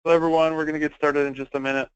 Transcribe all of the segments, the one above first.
Hello, everyone. We're going to get started in just a minute.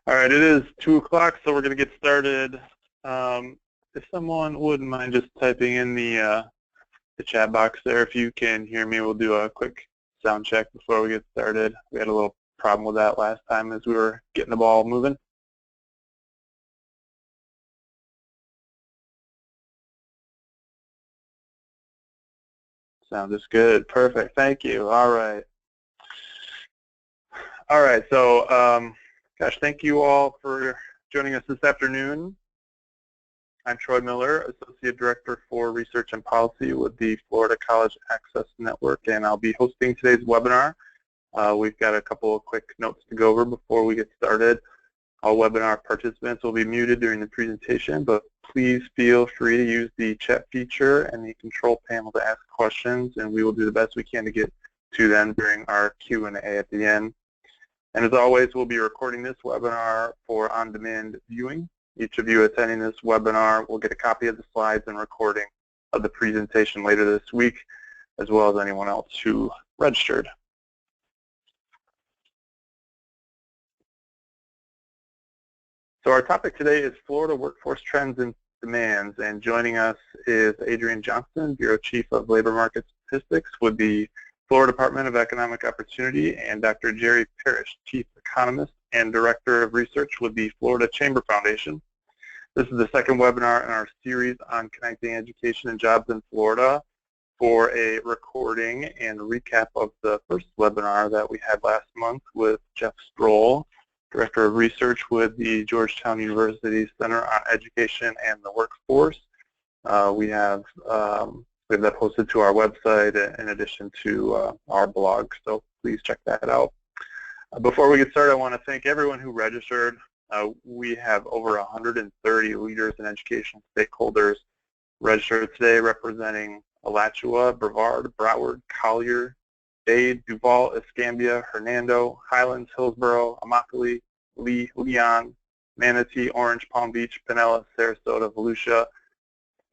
All right, it is 2 o'clock, so we're going to get started. If someone wouldn't mind just typing in the chat box there, if you can hear me, we'll do a quick sound check before we get started. We had a little problem with that last time as we were getting the ball moving. Sound is good. Perfect. Thank you. All right. All right. So, gosh, thank you all for joining us this afternoon. I'm Troy Miller, Associate Director for Research and Policy with the Florida College Access Network, and I'll be hosting today's webinar. We've got a couple of quick notes to go over before we get started. All webinar participants will be muted during the presentation, but please feel free to use the chat feature and the control panel to ask questions, and we will do the best we can to get to them during our Q&A at the end. And as always, we'll be recording this webinar for on-demand viewing. Each of you attending this webinar will get a copy of the slides and recording of the presentation later this week, as well as anyone else who registered. So our topic today is Florida workforce trends and demands, and joining us is Adrienne Johnston, Bureau Chief of Labor Market Statistics with the Florida Department of Economic Opportunity, and Dr. Jerry Parrish, Chief Economist and Director of Research with the Florida Chamber Foundation. This is the second webinar in our series on connecting education and jobs in Florida. For a recording and recap of the first webinar that we had last month with Jeff Stroll, Director of Research with the Georgetown University Center on Education and the Workforce. We have that posted to our website in addition to our blog, so please check that out. Before we get started, I want to thank everyone who registered. We have over 130 leaders and education stakeholders registered today, representing Alachua, Brevard, Broward, Collier, Dade, Duval, Escambia, Hernando, Highlands, Hillsborough, Immokalee, Lee, Leon, Manatee, Orange, Palm Beach, Pinellas, Sarasota, Volusia,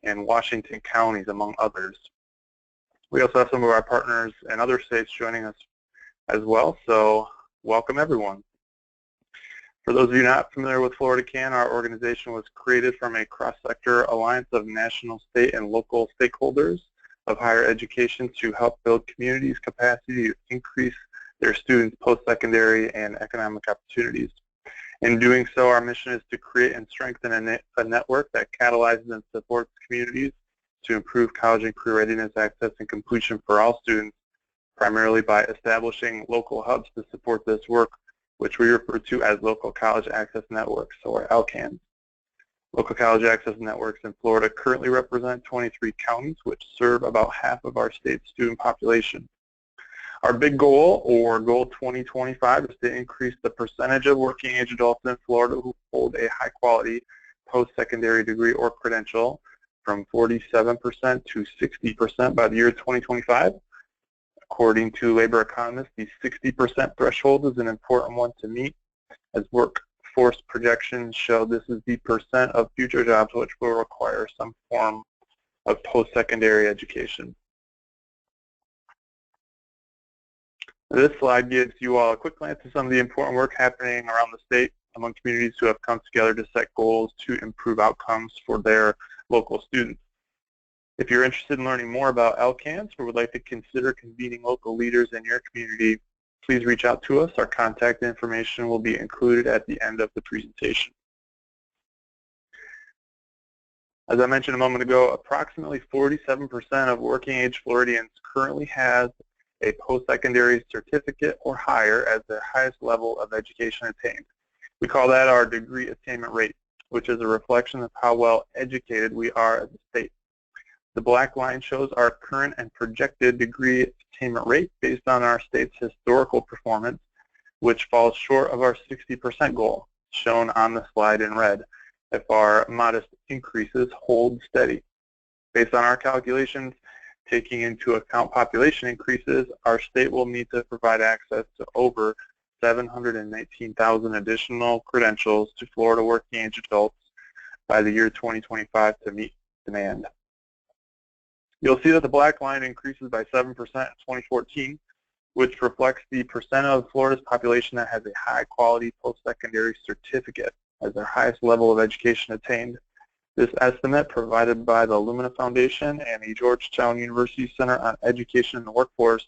and Washington counties, among others. We also have some of our partners in other states joining us as well, so welcome everyone. For those of you not familiar with Florida CAN, our organization was created from a cross-sector alliance of national, state, and local stakeholders of higher education to help build communities' capacity to increase their students' post-secondary and economic opportunities. In doing so, our mission is to create and strengthen a network that catalyzes and supports communities to improve college and career readiness, access, and completion for all students, primarily by establishing local hubs to support this work, which we refer to as Local College Access Networks, or LCANs. Local College Access Networks in Florida currently represent 23 counties, which serve about half of our state's student population. Our big goal, or Goal 2025, is to increase the percentage of working age adults in Florida who hold a high-quality post-secondary degree or credential from 47% to 60% by the year 2025. According to labor economists, the 60% threshold is an important one to meet, as workforce projections show this is the percent of future jobs which will require some form of post-secondary education. This slide gives you all a quick glance at some of the important work happening around the state among communities who have come together to set goals to improve outcomes for their local students. If you're interested in learning more about LCANs or would like to consider convening local leaders in your community, please reach out to us. Our contact information will be included at the end of the presentation. As I mentioned a moment ago, approximately 47% of working-age Floridians currently has a post-secondary certificate or higher as their highest level of education attained. We call that our degree attainment rate, which is a reflection of how well educated we are as a state. The black line shows our current and projected degree attainment rate based on our state's historical performance, which falls short of our 60% goal, shown on the slide in red, if our modest increases hold steady. Based on our calculations, taking into account population increases, our state will need to provide access to over 719,000 additional credentials to Florida working-age adults by the year 2025 to meet demand. You'll see that the black line increases by 7% in 2014, which reflects the percent of Florida's population that has a high-quality post-secondary certificate as their highest level of education attained. This estimate, provided by the Lumina Foundation and the Georgetown University Center on Education in the Workforce,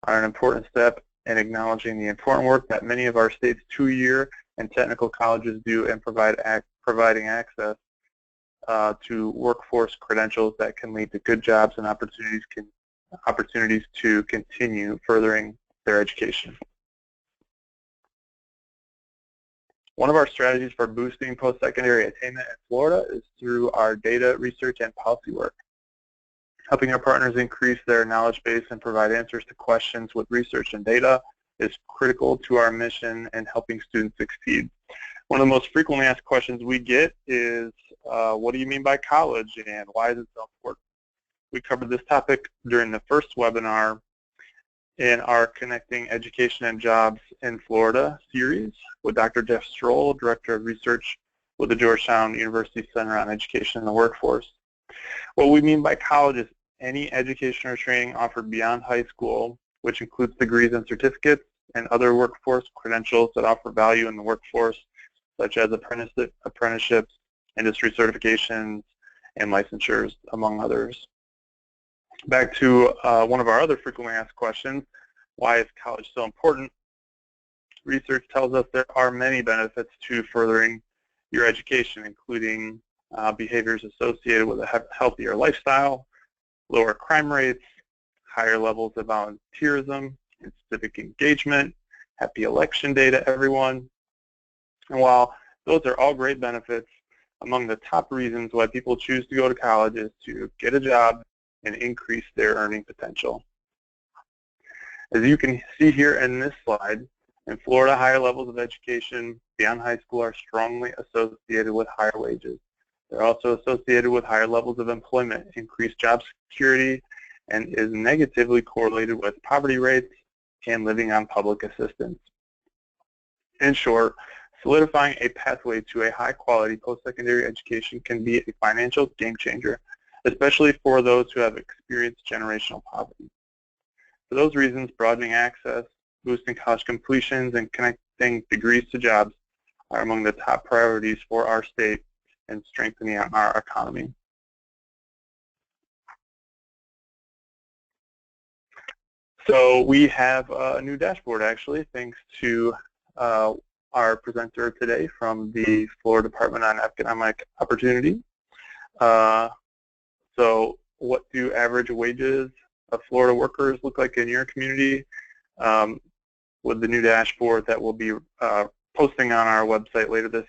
are an important step in acknowledging the important work that many of our state's two-year and technical colleges do in providing access to workforce credentials that can lead to good jobs and opportunities to continue furthering their education. One of our strategies for boosting post-secondary attainment in Florida is through our data research and policy work. Helping our partners increase their knowledge base and provide answers to questions with research and data is critical to our mission in helping students succeed. One of the most frequently asked questions we get is, what do you mean by college and why is it so important? We covered this topic during the first webinar in our Connecting Education and Jobs in Florida series with Dr. Jeff Stroll, Director of Research with the Georgetown University Center on Education in the Workforce. What we mean by college is any education or training offered beyond high school, which includes degrees and certificates and other workforce credentials that offer value in the workforce, such as apprenticeships, industry certifications, and licensures, among others. Back to one of our other frequently asked questions, why is college so important? Research tells us there are many benefits to furthering your education, including behaviors associated with a healthier lifestyle, lower crime rates, higher levels of volunteerism and civic engagement, happy election day to everyone. And while those are all great benefits, among the top reasons why people choose to go to college is to get a job and increase their earning potential. As you can see here in this slide, in Florida, higher levels of education beyond high school are strongly associated with higher wages. They're also associated with higher levels of employment, increased job security, and is negatively correlated with poverty rates and living on public assistance. In short, solidifying a pathway to a high-quality post-secondary education can be a financial game changer, especially for those who have experienced generational poverty. For those reasons, broadening access, boosting college completions, and connecting degrees to jobs are among the top priorities for our state in strengthening our economy. So we have a new dashboard, actually, thanks to our presenter today from the Florida Department on Economic Opportunity. So what do average wages of Florida workers look like in your community? With the new dashboard that we'll be posting on our website later this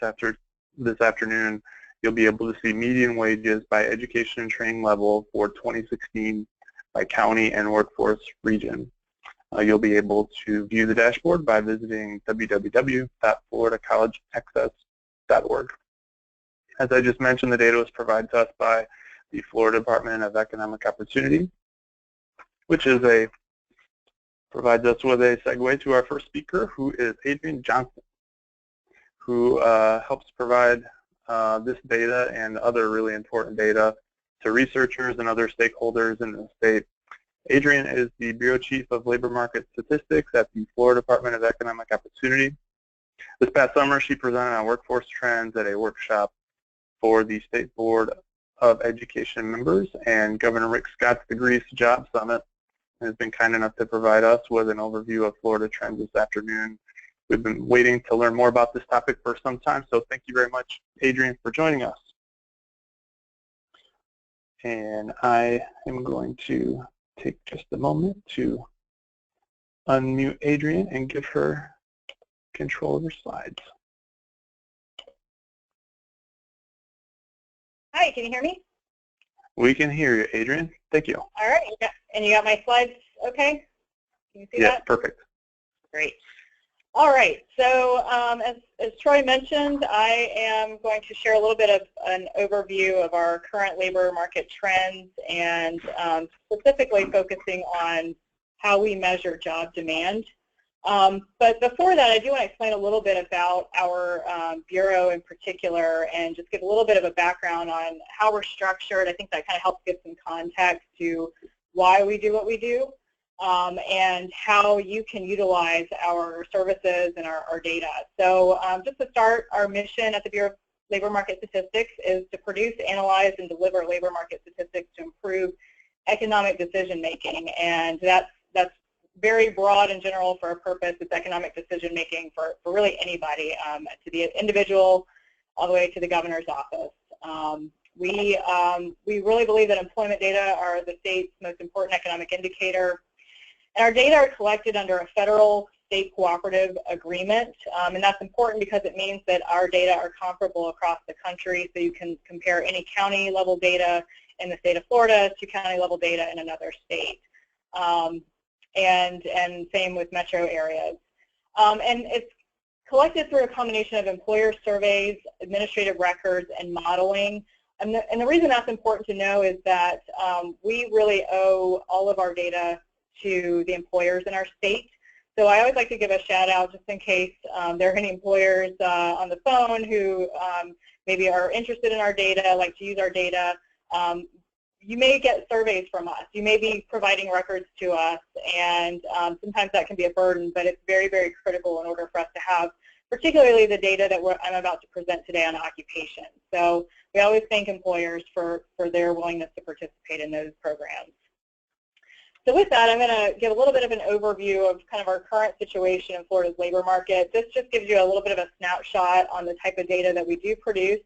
afternoon, you'll be able to see median wages by education and training level for 2016 by county and workforce region. You'll be able to view the dashboard by visiting www.floridacollegeaccess.org. As I just mentioned, the data was provided to us by the Florida Department of Economic Opportunity, which provides us with a segue to our first speaker, who is Adrienne Johnson, who helps provide this data and other really important data to researchers and other stakeholders in the state. Adrienne is the Bureau Chief of Labor Market Statistics at the Florida Department of Economic Opportunity. This past summer, she presented on workforce trends at a workshop for the State Board of Education members and Governor Rick Scott's Degrees to Jobs Summit, and has been kind enough to provide us with an overview of Florida trends this afternoon. We've been waiting to learn more about this topic for some time, so thank you very much, Adrienne, for joining us. And I am going to take just a moment to unmute Adrienne and give her control of her slides. Hi, can you hear me? We can hear you, Adrienne. Thank you. All right, and you got my slides okay? Can you see Yes, that? perfect. Great. All right, so as Troy mentioned, I am going to share a little bit of an overview of our current labor market trends and specifically focusing on how we measure job demand. But before that, I do want to explain a little bit about our Bureau in particular and just give a little bit of a background on how we're structured. I think that kind of helps give some context to why we do what we do. And how you can utilize our services and our data. So just to start, our mission at the Bureau of Labor Market Statistics is to produce, analyze, and deliver labor market statistics to improve economic decision making. And that's very broad and general for a purpose. It's economic decision making for really anybody, to the individual all the way to the governor's office. We really believe that employment data are the state's most important economic indicator. And our data are collected under a federal state cooperative agreement, and that's important because it means that our data are comparable across the country, so you can compare any county level data in the state of Florida to county level data in another state, and same with metro areas. And it's collected through a combination of employer surveys, administrative records, and modeling. And the reason that's important to know is that we really owe all of our data to the employers in our state. So I always like to give a shout out just in case there are any employers on the phone who maybe are interested in our data, like to use our data. You may get surveys from us. You may be providing records to us, and sometimes that can be a burden, but it's very, very critical in order for us to have particularly the data that I'm about to present today on occupation. So we always thank employers for their willingness to participate in those programs. So with that, I'm going to give a little bit of an overview of kind of our current situation in Florida's labor market. This just gives you a little bit of a snapshot on the type of data that we do produce.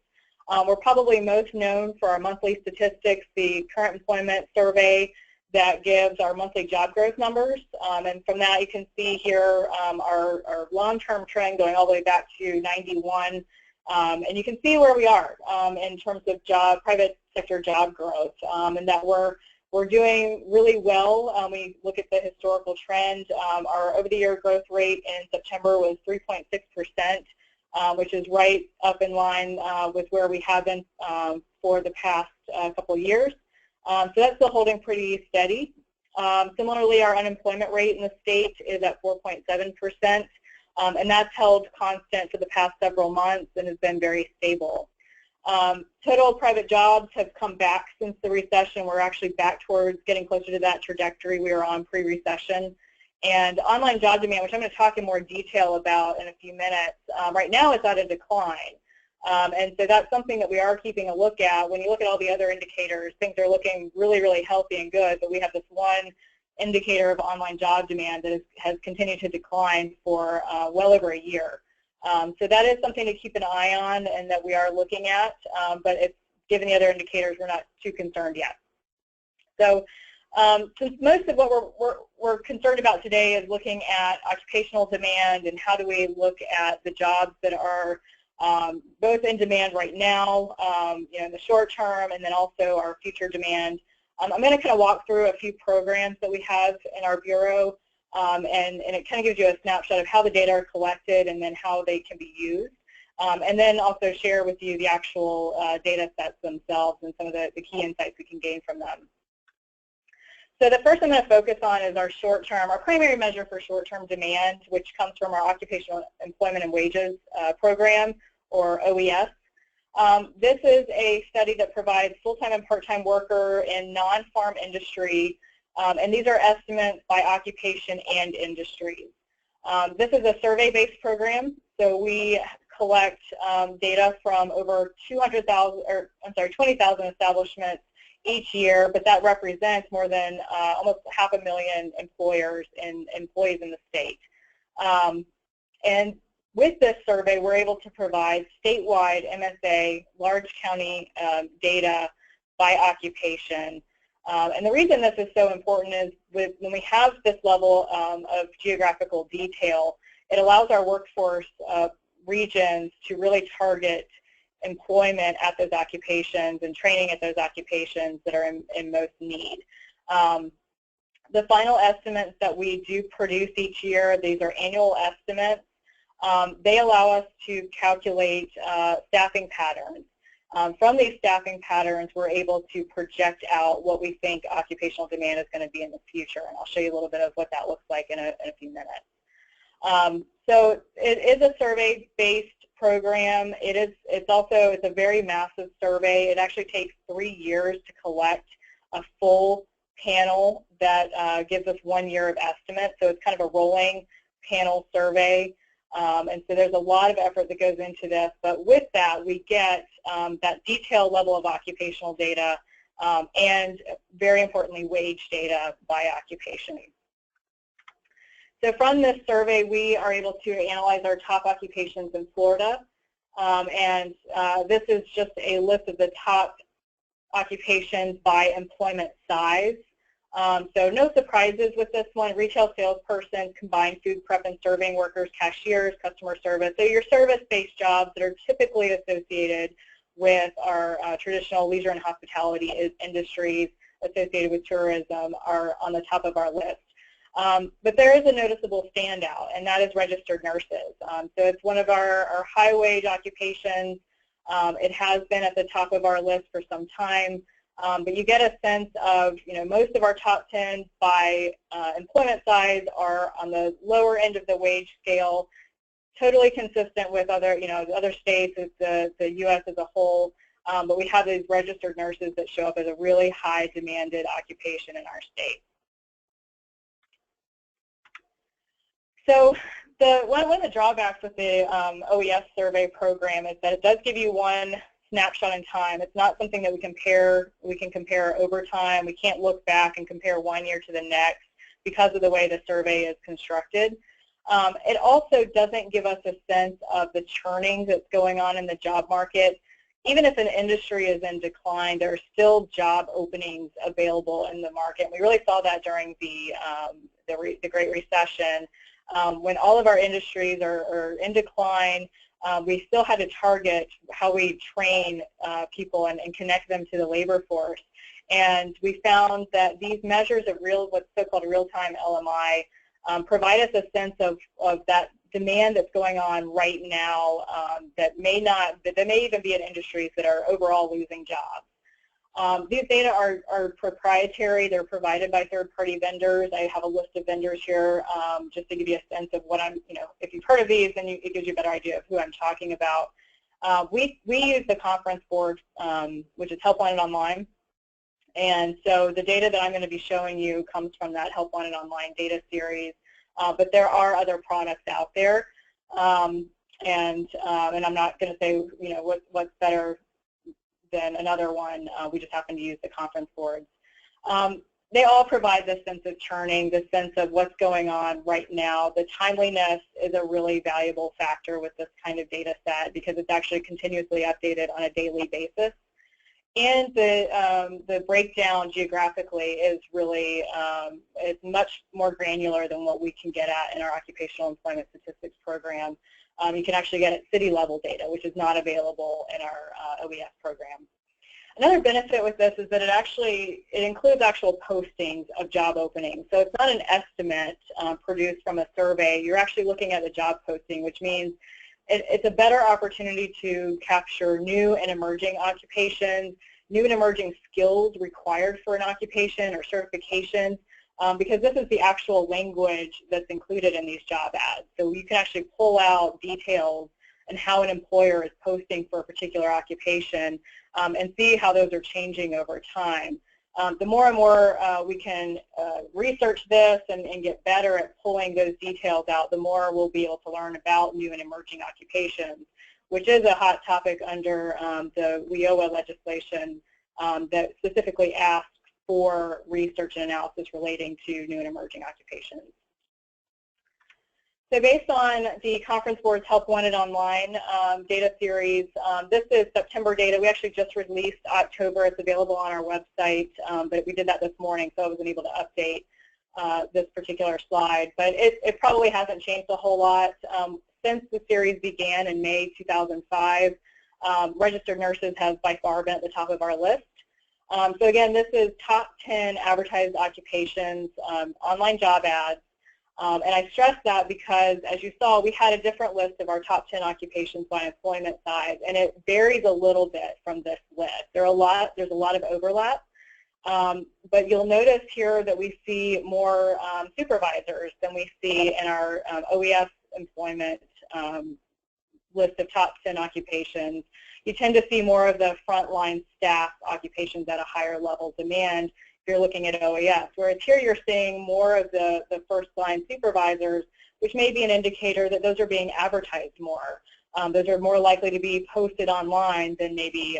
We're probably most known for our monthly statistics, the current employment survey that gives our monthly job growth numbers. And from that, you can see here our long-term trend going all the way back to 91. And you can see where we are in terms of private sector job growth, and that we're doing really well. We look at the historical trend. Our over-the-year growth rate in September was 3.6%, which is right up in line with where we have been for the past couple years. So that's still holding pretty steady. Similarly, our unemployment rate in the state is at 4.7%, and that's held constant for the past several months and has been very stable. Total private jobs have come back since the recession. We're actually back towards getting closer to that trajectory we were on pre-recession. And online job demand, which I'm going to talk in more detail about in a few minutes, right now it's at a decline. And so that's something that we are keeping a look at. When you look at all the other indicators, things are looking really, really healthy and good, but we have this one indicator of online job demand that has continued to decline for well over a year. So that is something to keep an eye on and that we are looking at, but given the other indicators, we're not too concerned yet. So since most of what we're concerned about today is looking at occupational demand and how do we look at the jobs that are both in demand right now, in the short term, and then also our future demand, I'm going to kind of walk through a few programs that we have in our Bureau. And it kind of gives you a snapshot of how the data are collected and then how they can be used. And then also share with you the actual data sets themselves and some of the key insights we can gain from them. So the first I'm going to focus on is our primary measure for short-term demand, which comes from our Occupational Employment and Wages program, or OES. This is a study that provides full-time and part-time worker in non-farm industry. And these are estimates by occupation and industries. This is a survey-based program, so we collect data from over 20,000 establishments each year, but that represents more than almost 500,000 employers and employees in the state. And with this survey, we're able to provide statewide MSA, large county data by occupation. And the reason this is so important is when we have this level of geographical detail, it allows our workforce regions to really target employment at those occupations and training at those occupations that are in most need. The final estimates that we do produce each year, these are annual estimates. They allow us to calculate staffing patterns. From these staffing patterns, we're able to project out what we think occupational demand is going to be in the future, and I'll show you a little bit of what that looks like in a few minutes. So it is a survey-based program. It's a very massive survey. It actually takes 3 years to collect a full panel that gives us 1 year of estimate. So it's kind of a rolling panel survey. And so there's a lot of effort that goes into this, but with that we get that detailed level of occupational data and, very importantly, wage data by occupation. So from this survey, we are able to analyze our top occupations in Florida, and this is just a list of the top occupations by employment size. So no surprises with this one: retail salesperson, combined food prep and serving workers, cashiers, customer service. So your service-based jobs that are typically associated with our traditional leisure and hospitality industries associated with tourism are on the top of our list. But there is a noticeable standout, and that is registered nurses. So it's one of our high-wage occupations. It has been at the top of our list for some time. But you get a sense of, most of our top 10 by employment size are on the lower end of the wage scale, totally consistent with other, other states, the U.S. as a whole. But we have these registered nurses that show up as a really high demanded occupation in our state. So one of the drawbacks with the OES survey program is that it does give you one snapshot in time. It's not something that we can compare over time. We can't look back and compare 1 year to the next because of the way the survey is constructed. It also doesn't give us a sense of the churning that's going on in the job market. Even if an industry is in decline, there are still job openings available in the market. We really saw that during the Great Recession. When all of our industries are in decline, we still had to target how we train people and connect them to the labor force. And we found that these measures of what's so-called real-time LMI provide us a sense of that demand that's going on right now that may even be in industries that are overall losing jobs. These data are proprietary. They're provided by third-party vendors. I have a list of vendors here just to give you a sense of what if you've heard of these, then it gives you a better idea of who I'm talking about. We use the conference board, which is Help Wanted Online. And so the data that I'm going to be showing you comes from that Help Wanted Online data series. But there are other products out there. And I'm not going to say, what's better than another one. We just happen to use the conference boards. They all provide this sense of churning, this sense of what's going on right now. The timeliness is a really valuable factor with this kind of data set because it's actually continuously updated on a daily basis. And the breakdown geographically is really it's much more granular than what we can get at in our occupational employment statistics program. You can actually get at city level data, which is not available in our OES program. Another benefit with this is that it includes actual postings of job openings. So it's not an estimate produced from a survey. You're actually looking at the job posting, which means it's a better opportunity to capture new and emerging occupations, new and emerging skills required for an occupation or certifications, because this is the actual language that's included in these job ads. So you can actually pull out details and how an employer is posting for a particular occupation and see how those are changing over time. The more and more we can research this and get better at pulling those details out, the more we'll be able to learn about new and emerging occupations, which is a hot topic under the WIOA legislation that specifically asks for research and analysis relating to new and emerging occupations. So based on the Conference Board's Help Wanted Online data series, this is September data. We actually just released October. It's available on our website, but we did that this morning, so I wasn't able to update this particular slide. But it probably hasn't changed a whole lot. Since the series began in May 2005, registered nurses have by far been at the top of our list. So again, this is top 10 advertised occupations, online job ads. And I stress that because, as you saw, we had a different list of our top 10 occupations by employment size, and it varies a little bit from this list. There's a lot of overlap, but you'll notice here that we see more supervisors than we see in our OES employment list of top 10 occupations. You tend to see more of the frontline staff occupations at a higher level demand if you're looking at OES, whereas here you're seeing more of the first-line supervisors, which may be an indicator that those are being advertised more. Those are more likely to be posted online than maybe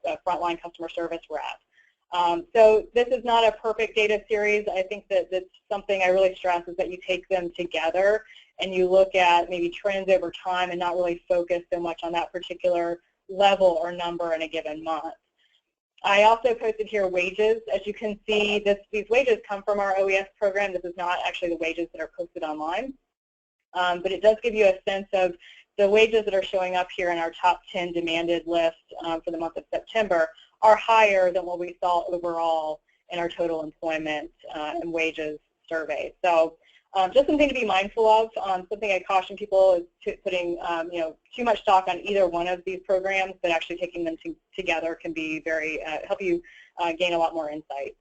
a frontline customer service rep. So this is not a perfect data series. I think that that's something I really stress is that you take them together and you look at maybe trends over time and not really focus so much on that particular level or number in a given month. I also posted here wages. As you can see, these wages come from our OES program. This is not actually the wages that are posted online, but it does give you a sense of the wages that are showing up here in our top 10 demanded list for the month of September are higher than what we saw overall in our total employment and wages survey. So just something to be mindful of. Something I caution people is putting too much stock on either one of these programs, but actually taking them together can be very help you gain a lot more insight.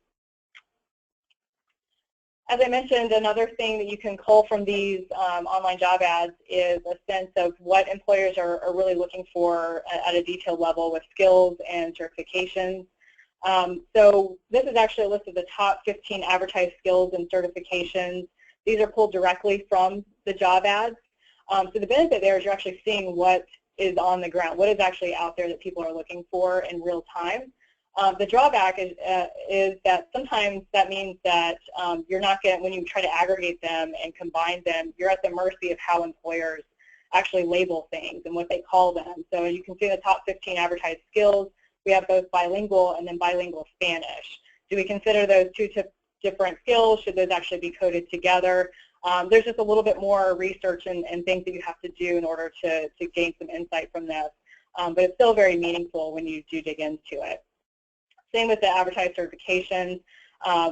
As I mentioned, another thing that you can cull from these online job ads is a sense of what employers are really looking for at a detailed level with skills and certifications. So this is actually a list of the top 15 advertised skills and certifications. These are pulled directly from the job ads. So the benefit there is you're actually seeing what is on the ground, what is actually out there that people are looking for in real time. The drawback is that sometimes that means that you're not getting, when you try to aggregate them and combine them, you're at the mercy of how employers actually label things and what they call them. So you can see the top 15 advertised skills. We have both bilingual and then bilingual Spanish. Do we consider those two different skills? Should those actually be coded together? There's just a little bit more research and things that you have to do in order to gain some insight from this. But it's still very meaningful when you do dig into it. Same with the advertised certifications.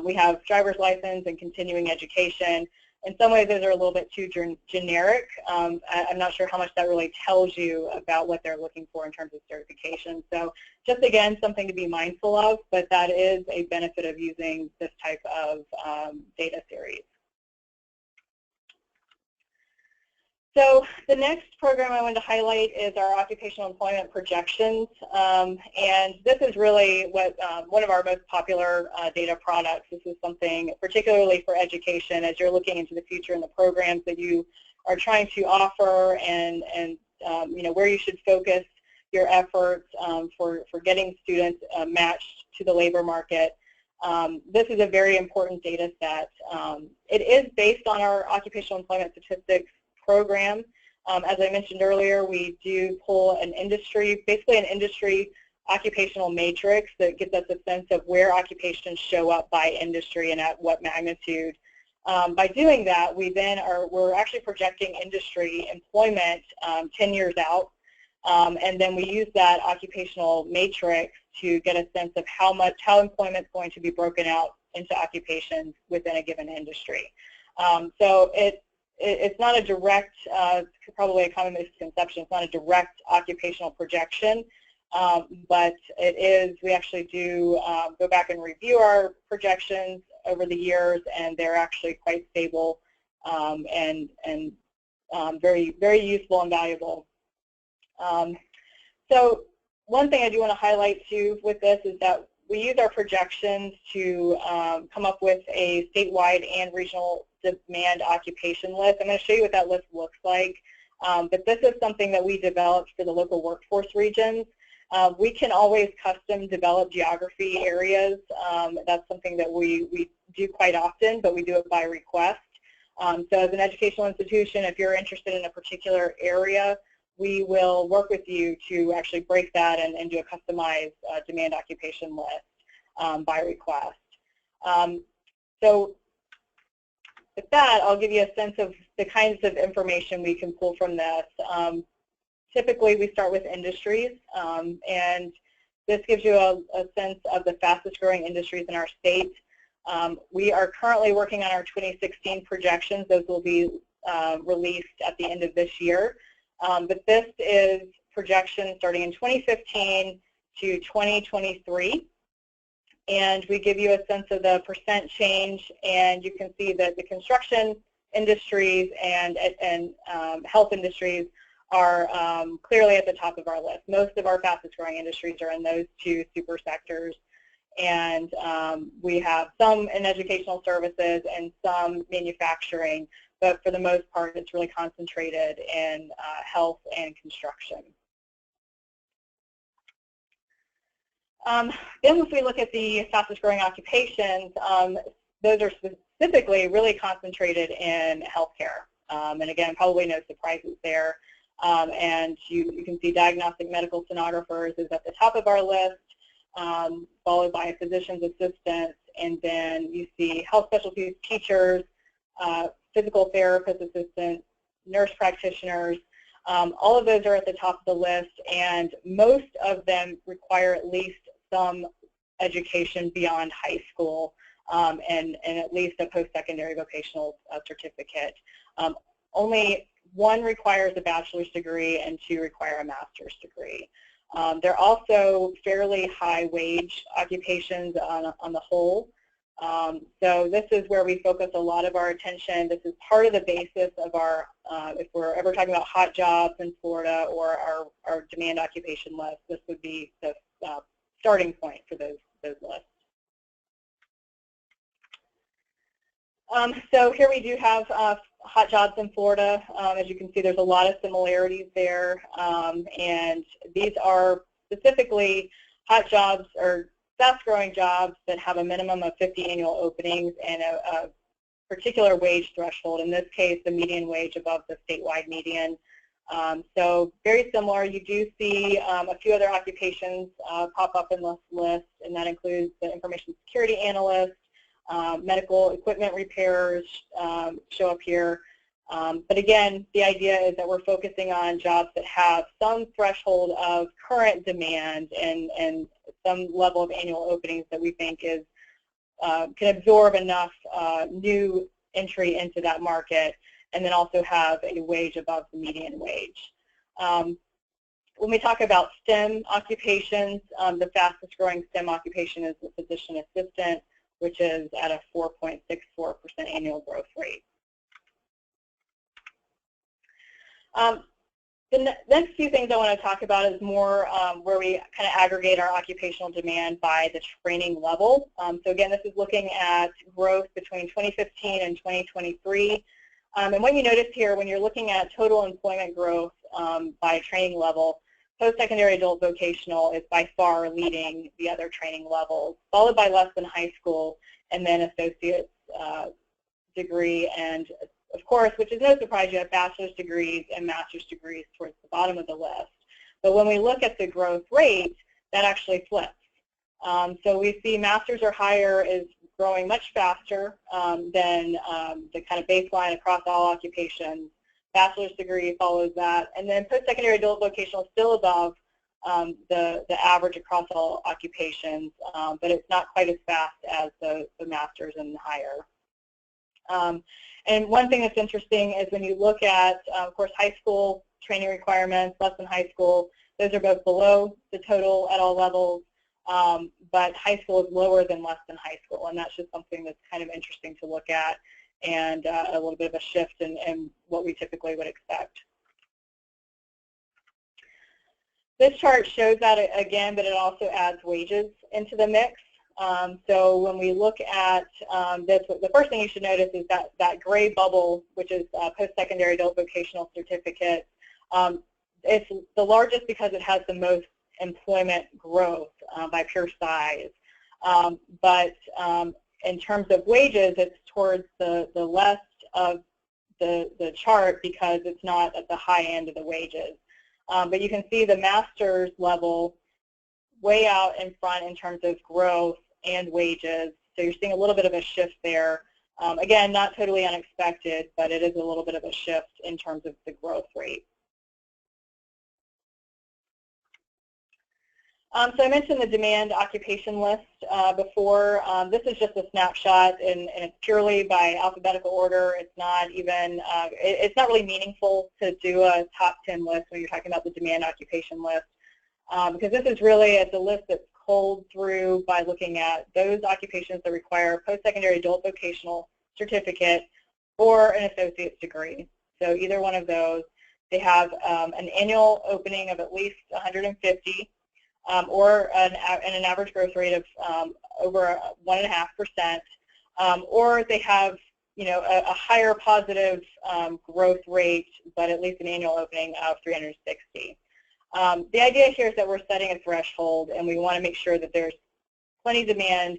We have driver's license and continuing education. In some ways, those are a little bit too generic. I'm not sure how much that really tells you about what they're looking for in terms of certification. So just, again, something to be mindful of, but that is a benefit of using this type of data series. So the next program I wanted to highlight is our occupational employment projections, and this is really what one of our most popular data products. This is something particularly for education as you're looking into the future and the programs that you are trying to offer, and where you should focus your efforts for getting students matched to the labor market. This is a very important data set. It is based on our occupational employment statistics program. As I mentioned earlier, we do pull an industry, basically an industry occupational matrix that gives us a sense of where occupations show up by industry and at what magnitude. By doing that, we're actually projecting industry employment 10 years out, and then we use that occupational matrix to get a sense of how employment is going to be broken out into occupations within a given industry. So it's not a direct, probably a common misconception, it's not a direct occupational projection, but it is, we actually do go back and review our projections over the years, and they're actually quite stable and very, very useful and valuable. So one thing I do want to highlight too with this is that we use our projections to come up with a statewide and regional demand occupation list. I'm going to show you what that list looks like, but this is something that we developed for the local workforce regions. We can always custom develop geography areas. That's something that we do quite often, but we do it by request. So as an educational institution, if you're interested in a particular area, we will work with you to actually break that and do a customized demand occupation list by request. So with that, I'll give you a sense of the kinds of information we can pull from this. Typically, we start with industries, and this gives you a sense of the fastest growing industries in our state. We are currently working on our 2016 projections. Those will be released at the end of this year. But this is projections starting in 2015 to 2023. And we give you a sense of the percent change, and you can see that the construction industries and health industries are clearly at the top of our list. Most of our fastest growing industries are in those two super sectors. And we have some in educational services and some manufacturing, but for the most part, it's really concentrated in health and construction. Then if we look at the fastest growing occupations, those are specifically really concentrated in healthcare. And again, probably no surprises there. And you can see diagnostic medical sonographers is at the top of our list, followed by physician's assistants, and then you see health specialties teachers, physical therapist assistants, nurse practitioners. All of those are at the top of the list, and most of them require at least some education beyond high school and at least a post-secondary vocational certificate. Only one requires a bachelor's degree and two require a master's degree. They're also fairly high wage occupations on the whole. So this is where we focus a lot of our attention. This is part of the basis of our, if we're ever talking about hot jobs in Florida or our demand occupation list, this would be the starting point for those lists. So here we do have hot jobs in Florida. As you can see, there's a lot of similarities there. And these are specifically hot jobs or fast-growing jobs that have a minimum of 50 annual openings and a particular wage threshold. In this case, the median wage above the statewide median. So very similar. You do see a few other occupations pop up in this list, and that includes the information security analyst, medical equipment repairers show up here. But again, the idea is that we're focusing on jobs that have some threshold of current demand and some level of annual openings that we think is can absorb enough new entry into that market, and then also have a wage above the median wage. When we talk about STEM occupations, the fastest growing STEM occupation is the physician assistant, which is at a 4.64% annual growth rate. The next few things I want to talk about is more where we kind of aggregate our occupational demand by the training level. So again, this is looking at growth between 2015 and 2023. And what you notice here, when you're looking at total employment growth by training level, post-secondary adult vocational is by far leading the other training levels, followed by less than high school, and then associate's degree, and of course, which is no surprise, you have bachelor's degrees and master's degrees towards the bottom of the list. But when we look at the growth rate, that actually flips. So we see master's or higher is growing much faster than the kind of baseline across all occupations. Bachelor's degree follows that, and then post-secondary adult vocational is still above the average across all occupations, but it's not quite as fast as the master's and higher. And one thing that's interesting is when you look at, of course, high school training requirements, less than high school, those are both below the total at all levels, but high school is lower than less than high school, and that's just something that's kind of interesting to look at, and a little bit of a shift in what we typically would expect. This chart shows that again, but it also adds wages into the mix. So when we look at this, the first thing you should notice is that gray bubble, which is post-secondary adult vocational certificate. It's the largest because it has the most employment growth by pure size. But in terms of wages, it's towards the less of the chart because it's not at the high end of the wages. But you can see the master's level way out in front in terms of growth and wages. So you're seeing a little bit of a shift there. Again, not totally unexpected, but it is a little bit of a shift in terms of the growth rate. So I mentioned the demand occupation list before. This is just a snapshot, and it's purely by alphabetical order. It's not even, it's not really meaningful to do a top 10 list when you're talking about the demand occupation list, because this is really, it's a list that's culled through by looking at those occupations that require a post-secondary adult vocational certificate or an associate's degree. So either one of those. They have an annual opening of at least 150. Or an average growth rate of over 1.5%, or they have, you know, a higher positive growth rate, but at least an annual opening of 360. The idea here is that we're setting a threshold, and we want to make sure that there's plenty demand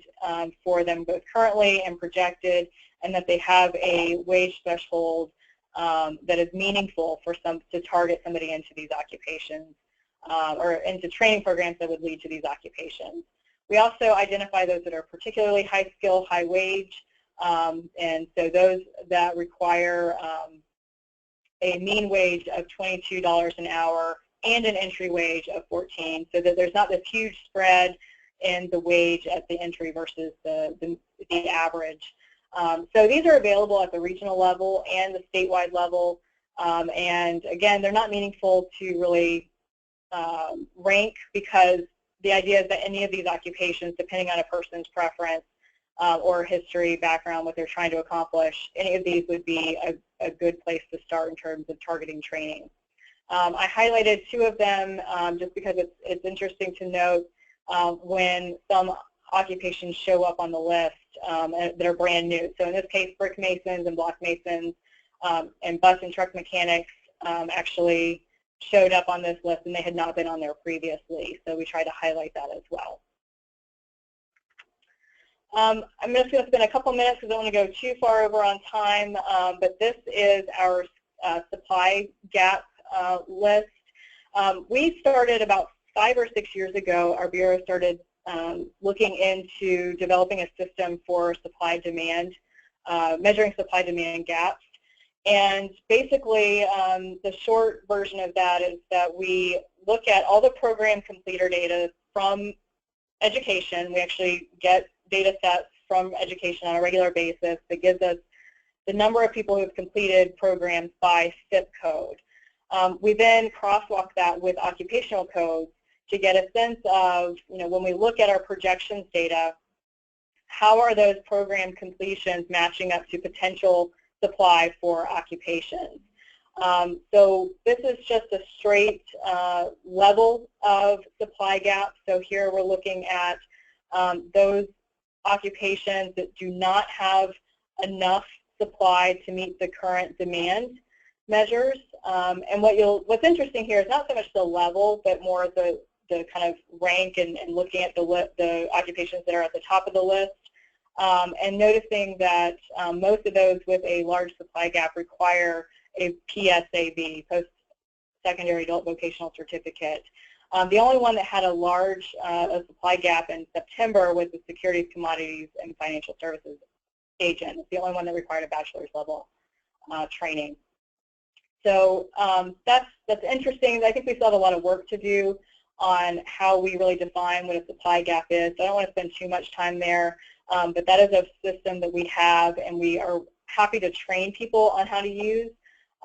for them both currently and projected, and that they have a wage threshold that is meaningful for to target somebody into these occupations. Or into training programs that would lead to these occupations. We also identify those that are particularly high skill, high wage, and so those that require a mean wage of $22 an hour and an entry wage of $14, so that there's not this huge spread in the wage at the entry versus the average. So these are available at the regional level and the statewide level, and again, they're not meaningful to really rank, because the idea is that any of these occupations, depending on a person's preference or history, background, what they're trying to accomplish, any of these would be a good place to start in terms of targeting training. I highlighted two of them just because it's interesting to note when some occupations show up on the list that are brand new. So in this case, brick masons and block masons and bus and truck mechanics actually showed up on this list, and they had not been on there previously, so we try to highlight that as well. I'm just going to spend a couple minutes because I don't want to go too far over on time, but this is our supply gap list. We started about 5 or 6 years ago. Our Bureau started looking into developing a system for supply-demand, measuring supply-demand gaps. And basically, the short version of that is that we look at all the program completer data from education. We actually get data sets from education on a regular basis that gives us the number of people who have completed programs by zip code. We then crosswalk that with occupational codes to get a sense of, you know, when we look at our projections data, how are those program completions matching up to potential supply for occupations. So this is just a straight level of supply gap. So here we're looking at those occupations that do not have enough supply to meet the current demand measures. And what's interesting here is not so much the level, but more the kind of rank and looking at the occupations that are at the top of the list. And noticing that most of those with a large supply gap require a PSAV, post-secondary adult vocational certificate. The only one that had a large supply gap in September was the Securities, Commodities, and Financial Services agent. It's the only one that required a bachelor's level training. So that's interesting. I think we still have a lot of work to do on how we really define what a supply gap is. So I don't want to spend too much time there. But that is a system that we have, and we are happy to train people on how to use.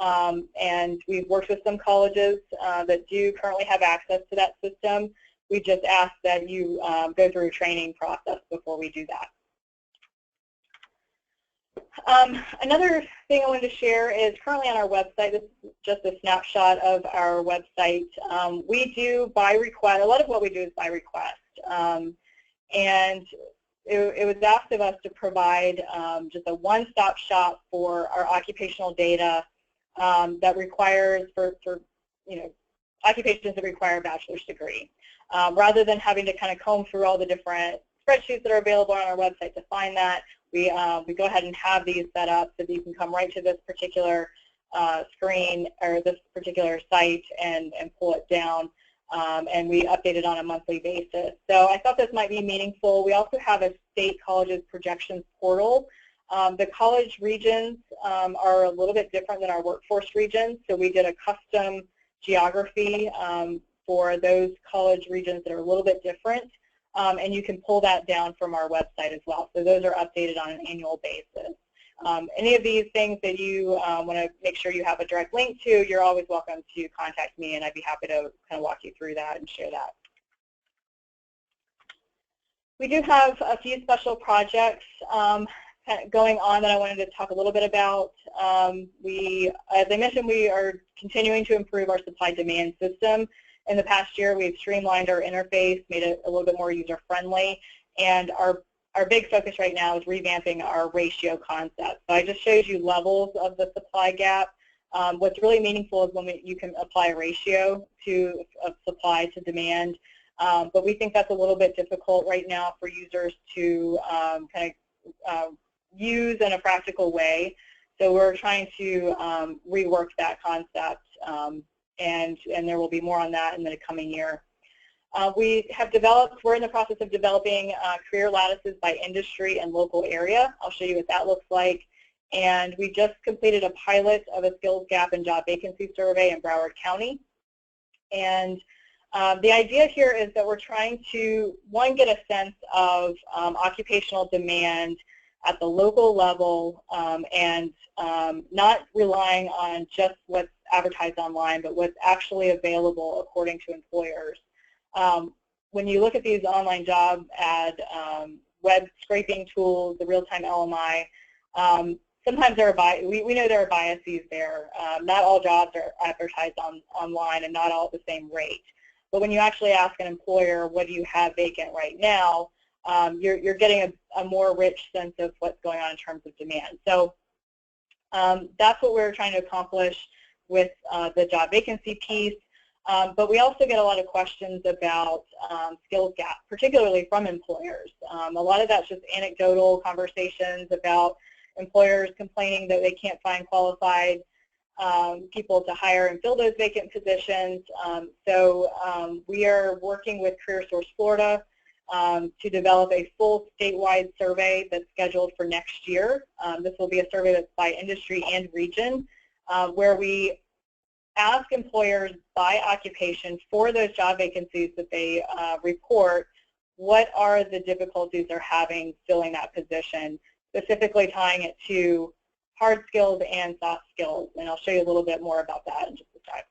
And we've worked with some colleges that do currently have access to that system. We just ask that you go through a training process before we do that. Another thing I wanted to share is currently on our website, this is just a snapshot of our website. We do by request, a lot of what we do is by request. And it was asked of us to provide just a one-stop shop for our occupational data that requires for you know, occupations that require a bachelor's degree. Rather than having to kind of comb through all the different spreadsheets that are available on our website to find that, we go ahead and have these set up so that you can come right to this particular screen or this particular site and pull it down. And we update it on a monthly basis. So I thought this might be meaningful. We also have a state colleges projections portal. The college regions are a little bit different than our workforce regions, so we did a custom geography for those college regions that are a little bit different, and you can pull that down from our website as well. So those are updated on an annual basis. Any of these things that you want to make sure you have a direct link to, you're always welcome to contact me, and I'd be happy to kind of walk you through that and share that. We do have a few special projects going on that I wanted to talk a little bit about. As I mentioned, we are continuing to improve our supply-demand system. In the past year, we've streamlined our interface, made it a little bit more user-friendly, and our big focus right now is revamping our ratio concept. So I just showed you levels of the supply gap. What's really meaningful is when you can apply a ratio of supply to demand, but we think that's a little bit difficult right now for users to kind of use in a practical way. So we're trying to rework that concept, and there will be more on that in the coming year. We're in the process of developing career lattices by industry and local area. I'll show you what that looks like. And we just completed a pilot of a skills gap and job vacancy survey in Broward County. And the idea here is that we're trying to, one, get a sense of occupational demand at the local level, and not relying on just what's advertised online, but what's actually available according to employers. When you look at these online job ad web scraping tools, the real-time LMI, sometimes we know there are biases there. Not all jobs are advertised online and not all at the same rate. But when you actually ask an employer, what do you have vacant right now, you're getting a more rich sense of what's going on in terms of demand. So that's what we're trying to accomplish with the job vacancy piece. But we also get a lot of questions about skills gap, particularly from employers. A lot of that's just anecdotal conversations about employers complaining that they can't find qualified people to hire and fill those vacant positions. So we are working with CareerSource Florida to develop a full statewide survey that's scheduled for next year. This will be a survey that's by industry and region, where we ask employers by occupation for those job vacancies that they report, what are the difficulties they're having filling that position, specifically tying it to hard skills and soft skills. And I'll show you a little bit more about that in just a second.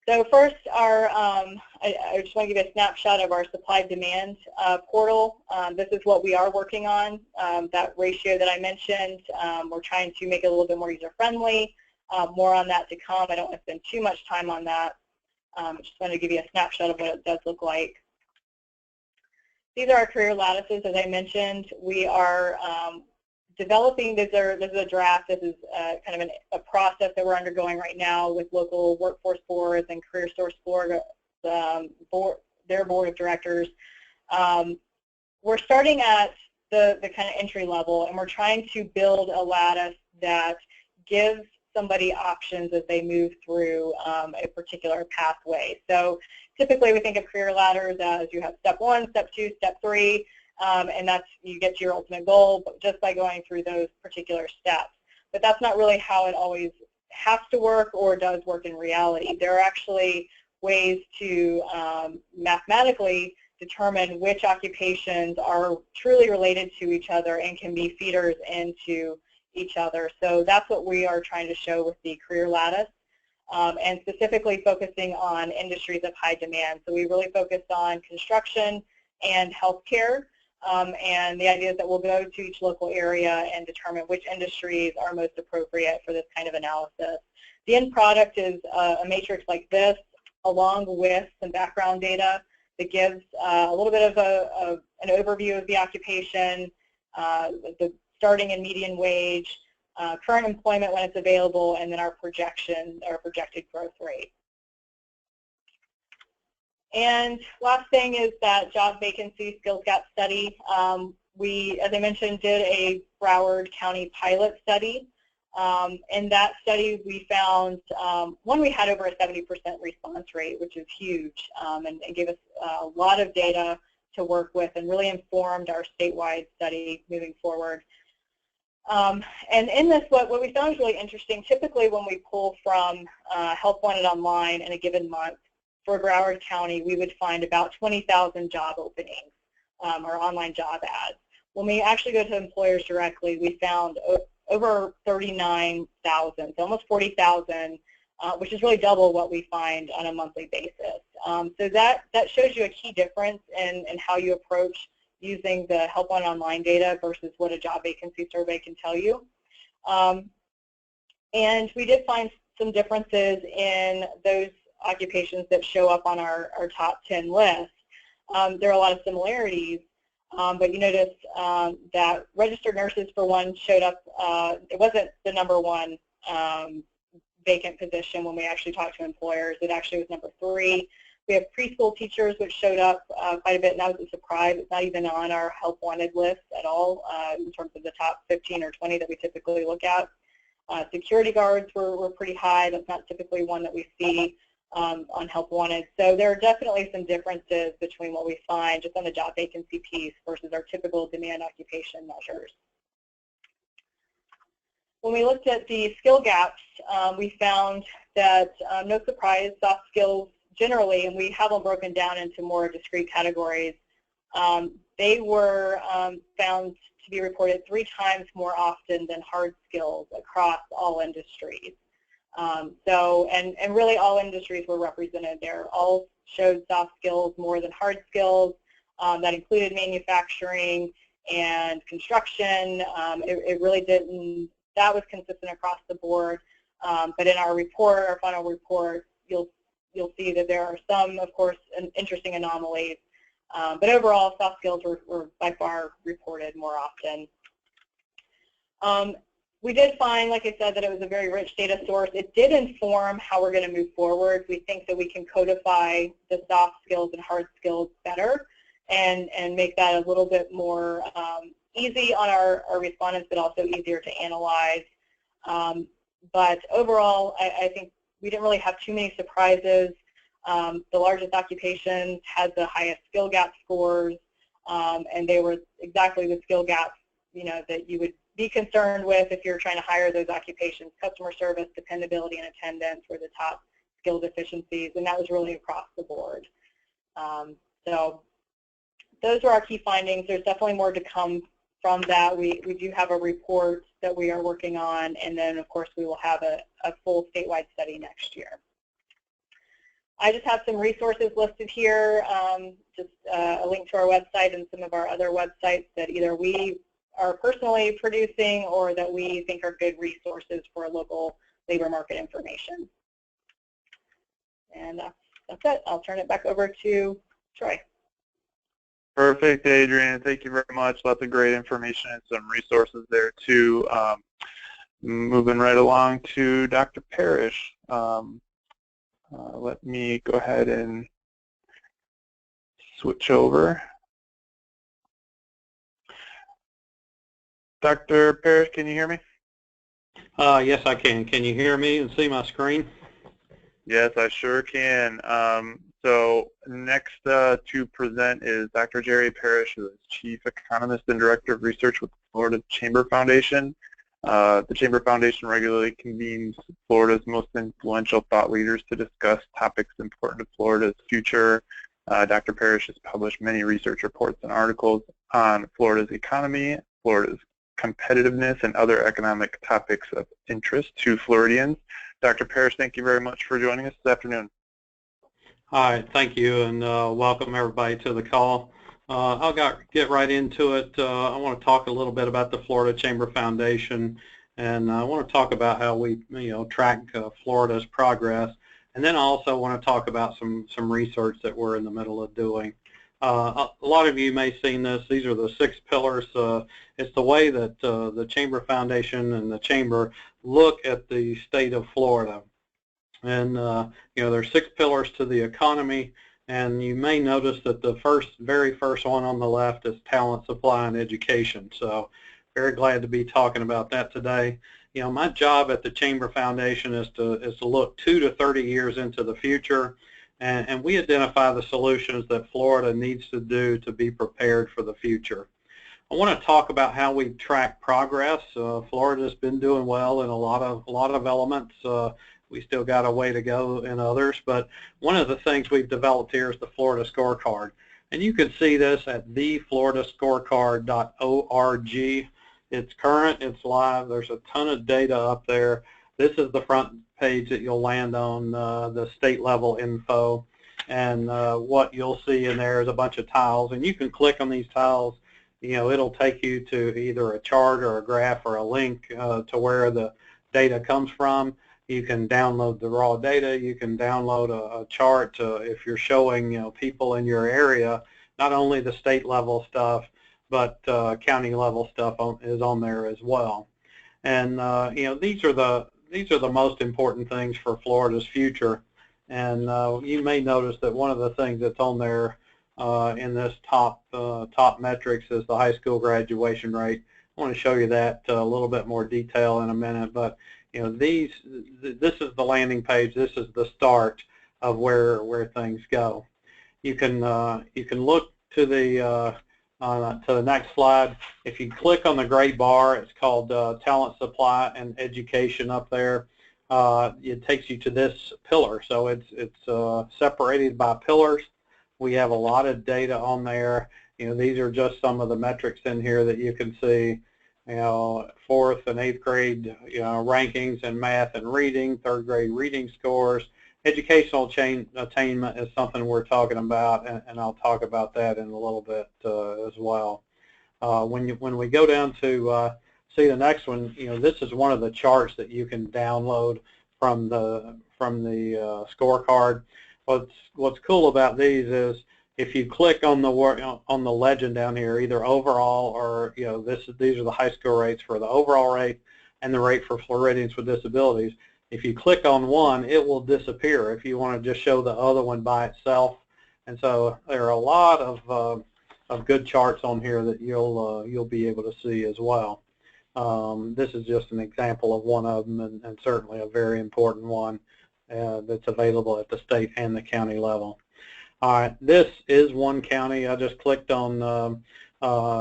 So first, I just want to give you a snapshot of our supply-demand portal. This is what we are working on, that ratio that I mentioned. We're trying to make it a little bit more user-friendly. More on that to come. I don't want to spend too much time on that. Just want to give you a snapshot of what it does look like. These are our career lattices, as I mentioned. We are developing, this is a draft, this is kind of a process that we're undergoing right now with local workforce boards and CareerSource Florida, their board of directors. We're starting at the kind of entry level, and we're trying to build a lattice that gives somebody options as they move through a particular pathway. So typically we think of career ladders as you have step 1, step 2, step 3, and that's, you get to your ultimate goal just by going through those particular steps. But that's not really how it always has to work or does work in reality. There are actually ways to mathematically determine which occupations are truly related to each other and can be feeders into each other. So that's what we are trying to show with the career lattice, and specifically focusing on industries of high demand. So we really focused on construction and healthcare, and the idea is that we'll go to each local area and determine which industries are most appropriate for this kind of analysis. The end product is a matrix like this, along with some background data that gives a little bit of an overview of the occupation, the starting and median wage, current employment when it's available, and then our projection, our projected growth rate. And last thing is that job vacancy skills gap study. we, as I mentioned, did a Broward County pilot study. In that study, we found, one, we had over a 70% response rate, which is huge, and gave us a lot of data to work with and really informed our statewide study moving forward. And in this, what we found was really interesting. Typically, when we pull from Help Wanted Online in a given month for Broward County, we would find about 20,000 job openings or online job ads. When we actually go to employers directly, we found over 39,000, so almost 40,000, which is really double what we find on a monthly basis. So that shows you a key difference in how you approach using the Help Wanted Online data versus what a job vacancy survey can tell you. And we did find some differences in those occupations that show up on our top 10 list. There are a lot of similarities, but you notice that registered nurses, for one, showed up. It wasn't the #1 vacant position when we actually talked to employers. It actually was #3. We have preschool teachers, which showed up quite a bit, and that was a surprise. It's not even on our Help Wanted list at all in terms of the top 15 or 20 that we typically look at. Security guards were pretty high. That's not typically one that we see on Help Wanted. So there are definitely some differences between what we find just on the job vacancy piece versus our typical demand occupation measures. When we looked at the skill gaps, we found that, no surprise, soft skills generally, and we have them broken down into more discrete categories, they were found to be reported 3 times more often than hard skills across all industries. And really all industries were represented there. All showed soft skills more than hard skills. That included manufacturing and construction. It really didn't, that was consistent across the board. But in our report, our final report, you'll see that there are some, of course, interesting anomalies. But overall, soft skills were by far reported more often. We did find, like I said, that it was a very rich data source. It did inform how we're going to move forward. We think that we can codify the soft skills and hard skills better and make that a little bit more easy on our respondents, but also easier to analyze. But overall, I think we didn't really have too many surprises. The largest occupations had the highest skill gap scores, and they were exactly the skill gaps, that you would be concerned with if you're trying to hire those occupations. Customer service, dependability, and attendance were the top skill deficiencies, and that was really across the board. So those were our key findings. There's definitely more to come from that. We do have a report that we are working on, and then, of course, we will have a full statewide study next year. I just have some resources listed here, just a link to our website and some of our other websites that either we are personally producing or that we think are good resources for local labor market information. And that's it. I'll turn it back over to Troy. Perfect, Adrienne. Thank you very much. Lots of great information and some resources there too. Moving right along to Dr. Parrish. Let me go ahead and switch over. Dr. Parrish, can you hear me? Yes, I can. Can you hear me and see my screen? Yes, I sure can. So next to present is Dr. Jerry Parrish, who is Chief Economist and Director of Research with the Florida Chamber Foundation. The Chamber Foundation regularly convenes Florida's most influential thought leaders to discuss topics important to Florida's future. Dr. Parrish has published many research reports and articles on Florida's economy, Florida's competitiveness, and other economic topics of interest to Floridians. Dr. Parrish, thank you very much for joining us this afternoon. Hi, thank you, and welcome everybody to the call. I'll get right into it. I want to talk a little bit about the Florida Chamber Foundation, and I want to talk about how we track Florida's progress, and then I also want to talk about some research that we're in the middle of doing. A lot of you may have seen this. These are the 6 pillars. It's the way that the Chamber Foundation and the Chamber look at the state of Florida. And there's 6 pillars to the economy. And you may notice that the very first one on the left is talent, supply, and education. So very glad to be talking about that today. You know, my job at the Chamber Foundation is to look 2 to 30 years into the future, and we identify the solutions that Florida needs to do to be prepared for the future. I want to talk about how we track progress. Florida's been doing well in a lot of elements. We still got a way to go in others, but one of the things we've developed here is the Florida Scorecard. And you can see this at thefloridascorecard.org. It's current, it's live, there's a ton of data up there. This is the front page that you'll land on, the state level info. And what you'll see in there is a bunch of tiles, and you can click on these tiles. You know, it'll take you to either a chart or a graph or a link to where the data comes from. You can download the raw data. You can download a chart if you're showing, you know, people in your area, not only the state level stuff, but county level stuff is on there as well. And you know, these are the most important things for Florida's future. And you may notice that one of the things that's on there in this top metrics is the high school graduation rate. I want to show you that a little bit more detail in a minute, but you know, this is the landing page. This is the start of where things go. You can look to the next slide. If you click on the gray bar, it's called talent, supply, and education up there. It takes you to this pillar. So it's separated by pillars. We have a lot of data on there. You know, these are just some of the metrics in here that you can see. You know, 4th and 8th grade, you know, rankings in math and reading, 3rd grade reading scores. Educational attainment is something we're talking about, and I'll talk about that in a little bit as well. When we go down to see the next one, you know, this is one of the charts that you can download from the scorecard. What's cool about these is if you click on the legend down here, either overall or, you know, these are the high school rates for the overall rate and the rate for Floridians with disabilities. If you click on one, it will disappear if you want to just show the other one by itself. And so there are a lot of good charts on here that you'll be able to see as well. This is just an example of one of them, and certainly a very important one that's available at the state and the county level. All right, this is one county. I just clicked on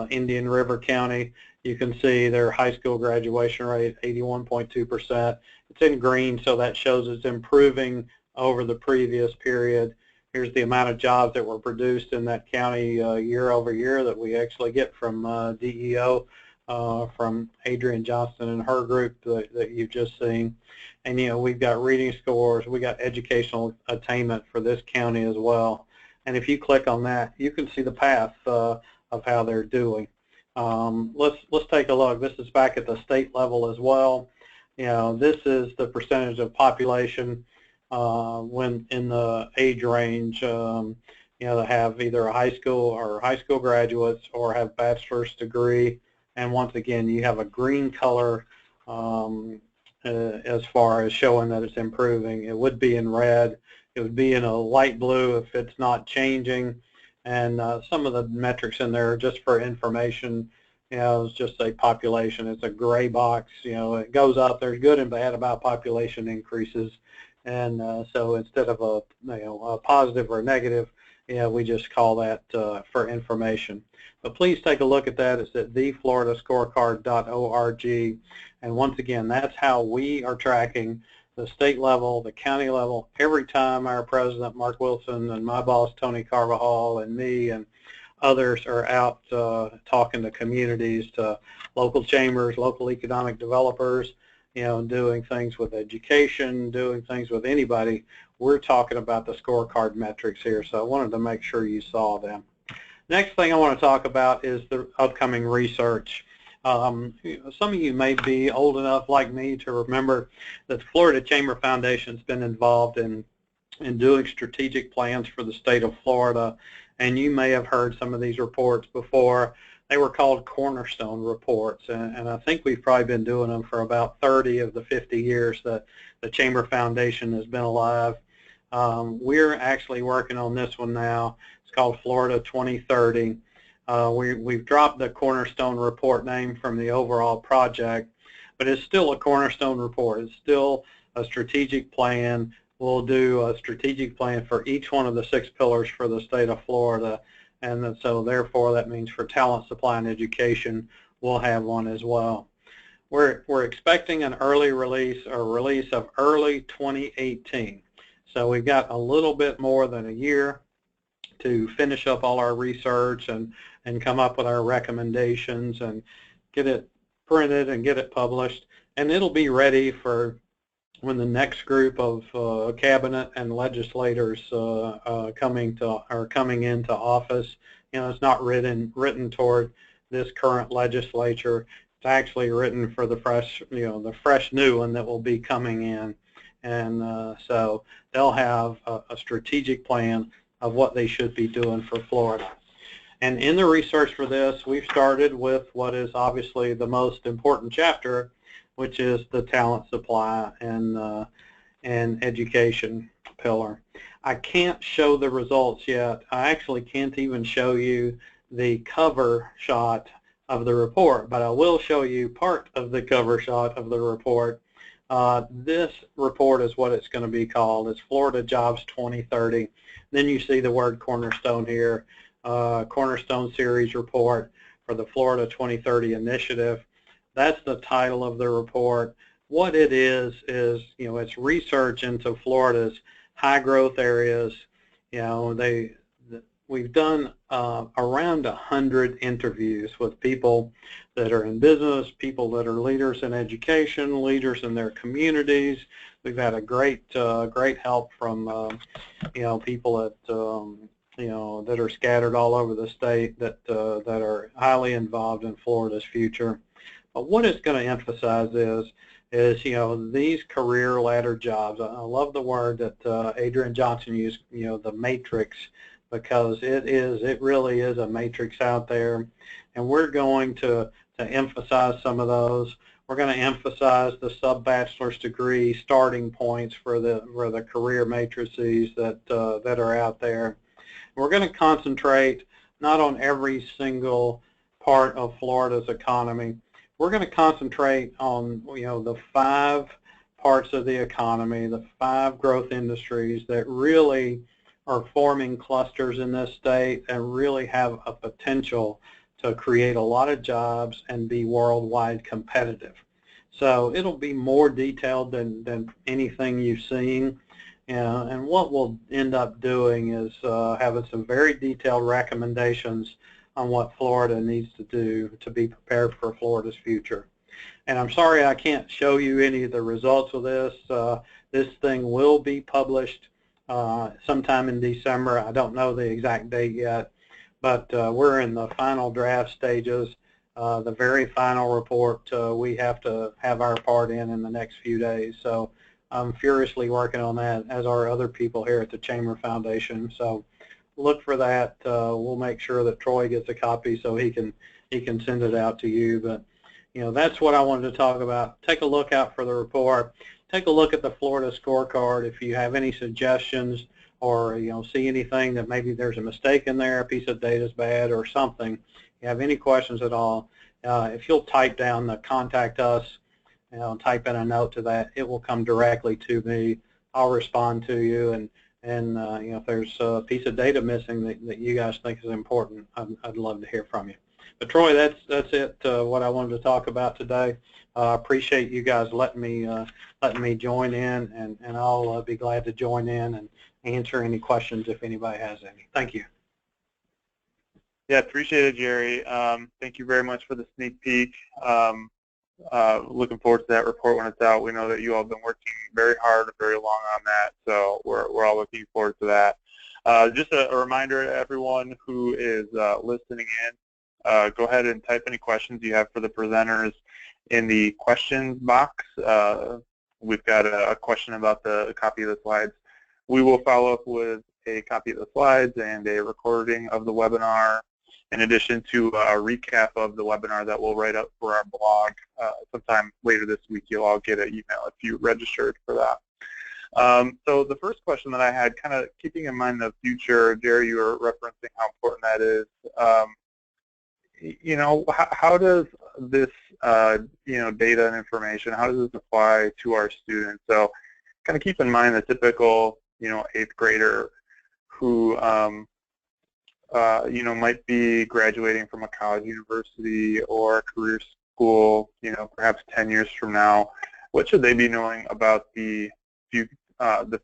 Indian River County. You can see their high school graduation rate, 81.2%. It's in green, so that shows it's improving over the previous period. Here's the amount of jobs that were produced in that county year over year that we actually get from DEO, from Adrienne Johnston and her group that you've just seen. And, you know, we've got reading scores, we got educational attainment for this county as well. And if you click on that, you can see the path of how they're doing. Let's take a look. This is back at the state level as well. You know, this is the percentage of population when in the age range, you know, that have either a high school or high school graduates or have bachelor's degree. And once again, you have a green color as far as showing that it's improving. It would be in red. It would be in a light blue if it's not changing. And some of the metrics in there, just for information, you know, it's just a population. It's a gray box. You know, it goes up. There's good and bad about population increases. And so instead of a positive or a negative, you know, we just call that for information. But please take a look at that. It's at thefloridascorecard.org. And once again, that's how we are tracking the state level, the county level. Every time our president, Mark Wilson, and my boss, Tony Carvajal, and me and others are out talking to communities, to local chambers, local economic developers, you know, doing things with education, doing things with anybody, we're talking about the scorecard metrics here. So I wanted to make sure you saw them. Next thing I want to talk about is the upcoming research. Some of you may be old enough like me to remember that the Florida Chamber Foundation has been involved in doing strategic plans for the state of Florida, and you may have heard some of these reports before. They were called Cornerstone reports, and I think we've probably been doing them for about 30 of the 50 years that the Chamber Foundation has been alive. We're actually working on this one now. It's called Florida 2030. We've dropped the Cornerstone report name from the overall project, but it's still a Cornerstone report. It's still a strategic plan. We'll do a strategic plan for each one of the 6 pillars for the state of Florida, and so therefore that means for talent, supply, and education, we'll have one as well. We're expecting an early release, or release of early 2018. So we've got a little bit more than a year to finish up all our research and come up with our recommendations and get it printed and get it published. And it'll be ready for when the next group of cabinet and legislators coming into office. You know, it's not written toward this current legislature. It's actually written for the fresh new one that will be coming in. And so they'll have a strategic plan of what they should be doing for Florida. And in the research for this, we've started with what is obviously the most important chapter, which is the talent, supply, and education pillar. I can't show the results yet. I actually can't even show you the cover shot of the report, but I will show you part of the cover shot of the report. This report is what it's going to be called. It's Florida Jobs 2030. Then you see the word Cornerstone here, Cornerstone Series Report for the Florida 2030 Initiative. That's the title of the report. What it is, you know, it's research into Florida's high growth areas. You know, we've done around 100 interviews with people that are in business, people that are leaders in education, leaders in their communities. We've had a great help from you know, people that you know, that are scattered all over the state that are highly involved in Florida's future. But what it's going to emphasize is you know, these career ladder jobs. I love the word that Adrian Johnson used, you know, the matrix, because it really is a matrix out there, and we're going to emphasize some of those. We're going to emphasize the sub-bachelor's degree starting points for the career matrices that are out there. We're going to concentrate not on every single part of Florida's economy. We're going to concentrate on, you know, the 5 parts of the economy, the 5 growth industries that really are forming clusters in this state and really have a potential to create a lot of jobs and be worldwide competitive. So it'll be more detailed than anything you've seen. And what we'll end up doing is having some very detailed recommendations on what Florida needs to do to be prepared for Florida's future. And I'm sorry I can't show you any of the results of this. This thing will be published sometime in December. I don't know the exact date yet, but we're in the final draft stages. The very final report we have to have our part in the next few days. So I'm furiously working on that, as are other people here at the Chamber Foundation. So look for that. We'll make sure that Troy gets a copy so he can send it out to you. But you know, that's what I wanted to talk about. Take a look out for the report. Take a look at the Florida scorecard. If you have any suggestions, or you know, see anything that maybe there's a mistake in there, a piece of data is bad or something, if you have any questions at all, if you'll type down the contact us, you know, type in a note to that, it will come directly to me. I'll respond to you, and you know, if there's a piece of data missing that you guys think is important, I'd love to hear from you. But Troy, that's it. What I wanted to talk about today. Appreciate you guys letting me join in, and I'll be glad to join in and answer any questions if anybody has any. Thank you. Yeah, appreciate it, Jerry. Thank you very much for the sneak peek. Looking forward to that report when it's out. We know that you all have been working very hard, very long on that, so we're all looking forward to that. Just a reminder to everyone who is listening in, go ahead and type any questions you have for the presenters in the questions box. We've got a question about the copy of the slides. We will follow up with a copy of the slides and a recording of the webinar, in addition to a recap of the webinar that we'll write up for our blog sometime later this week. You'll all get an email if you registered for that. So the first question that I had, kind of keeping in mind the future, Jerry, you were referencing how important that is. How does this, data and information, how does this apply to our students? So kind of keep in mind the typical, 8th grader who, might be graduating from a college, university, or a career school, perhaps 10 years from now. What should they be knowing about the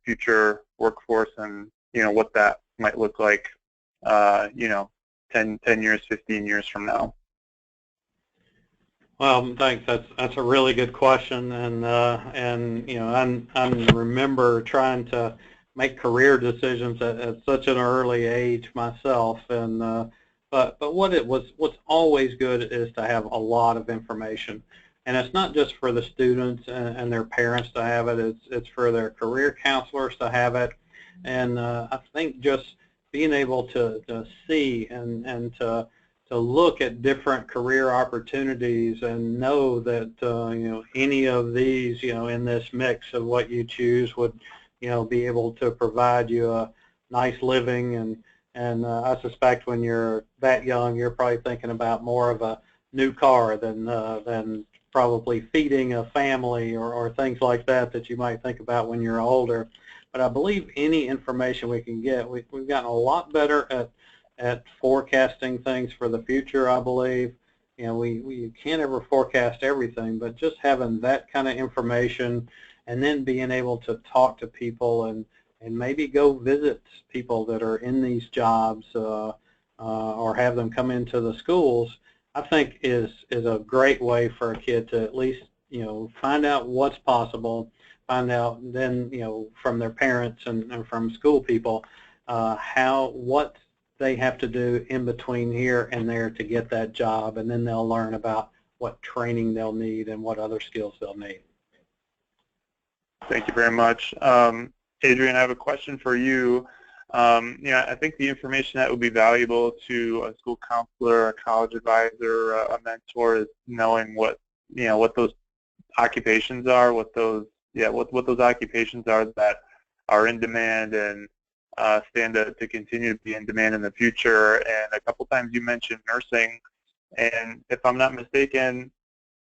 future workforce and, what that might look like, 10 years, 15 years from now? Well, thanks. That's a really good question, and I remember trying to make career decisions at such an early age myself, and but what's always good is to have a lot of information, and it's not just for the students and their parents to have it. It's for their career counselors to have it, and I think just being able to see and to look at different career opportunities and know that any of these in this mix of what you choose would be able to provide you a nice living, and I suspect when you're that young you're probably thinking about more of a new car than probably feeding a family or things like that you might think about when you're older. But I believe any information we can get, we've gotten a lot better at forecasting things for the future, I believe. We can't ever forecast everything, but just having that kind of information and then being able to talk to people and maybe go visit people that are in these jobs or have them come into the schools, I think is a great way for a kid to at least find out what's possible, find out then from their parents and from school people what they have to do in between here and there to get that job, and then they'll learn about what training they'll need and what other skills they'll need. Thank you very much. Adrian, I have a question for you. I think the information that would be valuable to a school counselor, a college advisor, a mentor is knowing what those occupations are, what those occupations are that are in demand and stand to continue to be in demand in the future. And a couple times you mentioned nursing, and if I'm not mistaken,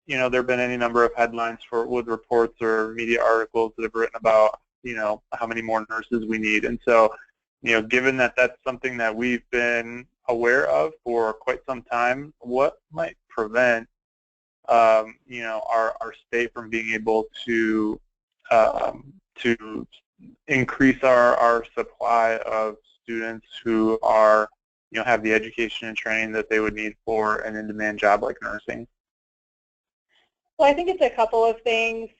there have been any number of headlines with reports or media articles that have written about how many more nurses we need. And so given that that's something that we've been aware of for quite some time, what might prevent our state from being able to increase our supply of students who are have the education and training that they would need for an in-demand job like nursing? Well, I think it's a couple of things,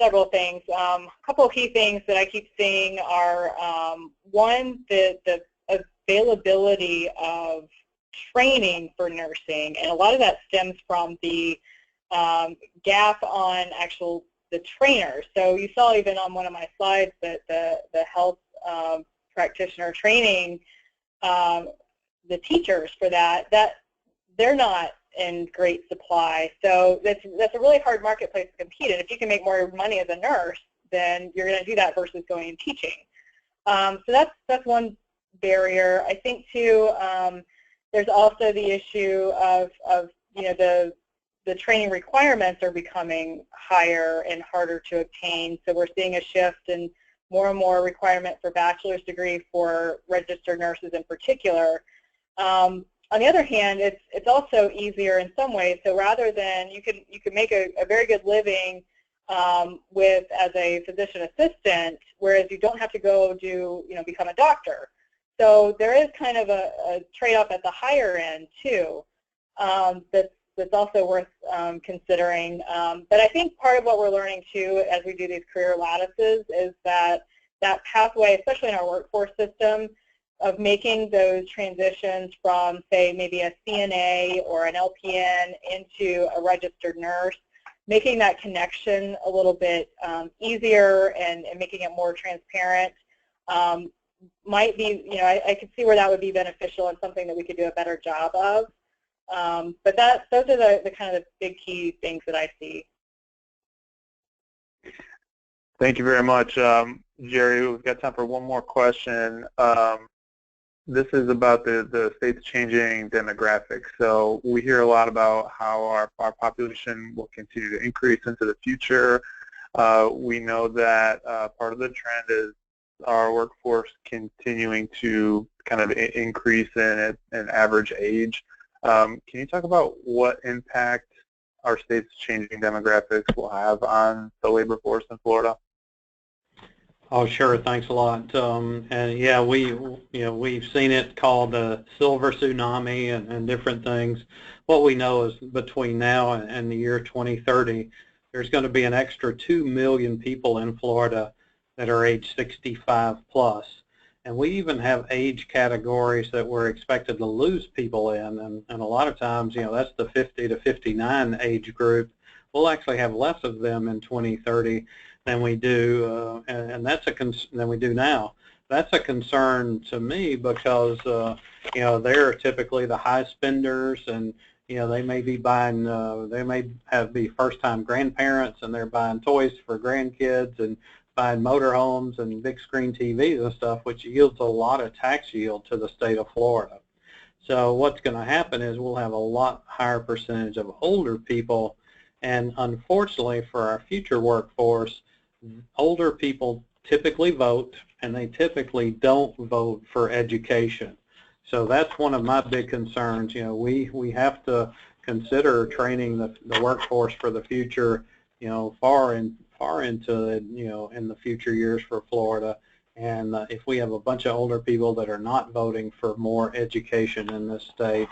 several things. A couple of key things that I keep seeing are, one, the availability of training for nursing, and a lot of that stems from the gap on the trainers. So you saw even on one of my slides that the health practitioner training, the teachers for that they're not in great supply. So that's a really hard marketplace to compete in. If you can make more money as a nurse, then you're going to do that versus going and teaching. So that's one barrier. I think too, there's also the issue of the training requirements are becoming higher and harder to obtain. So we're seeing a shift in more and more requirement for bachelor's degree for registered nurses in particular. On the other hand, it's also easier in some ways. So rather than you can make a very good living as a physician assistant, whereas you don't have to go become a doctor. So there is kind of a trade-off at the higher end too. That's also worth considering. But I think part of what we're learning too as we do these career lattices is that pathway, especially in our workforce system, of making those transitions from, say, maybe a CNA or an LPN into a registered nurse, making that connection a little bit easier and making it more transparent might be, I could see where that would be beneficial and something that we could do a better job of. But those are the kind of the big key things that I see. Thank you very much. Jerry, we've got time for one more question. This is about the state's changing demographics. So we hear a lot about how our population will continue to increase into the future. We know that part of the trend is our workforce continuing to kind of increase in average age. Can you talk about what impact our state's changing demographics will have on the labor force in Florida? Oh, sure. Thanks a lot. And yeah, we've seen it called the silver tsunami and different things. What we know is between now and the year 2030, there's going to be an extra 2 million people in Florida that are age 65 plus. And we even have age categories that we're expected to lose people in. And a lot of times, that's the 50 to 59 age group. We'll actually have less of them in 2030 than we do, and that's than we do now. That's a concern to me because they're typically the high spenders, and they may be buying, be first-time grandparents, and they're buying toys for grandkids and buying motorhomes and big screen TVs and stuff, which yields a lot of tax yield to the state of Florida. So what's going to happen is we'll have a lot higher percentage of older people, and unfortunately for our future workforce, older people typically vote, and they typically don't vote for education. So that's one of my big concerns. We have to consider training the workforce for the future, far into in the future years for Florida. And if we have a bunch of older people that are not voting for more education in this state,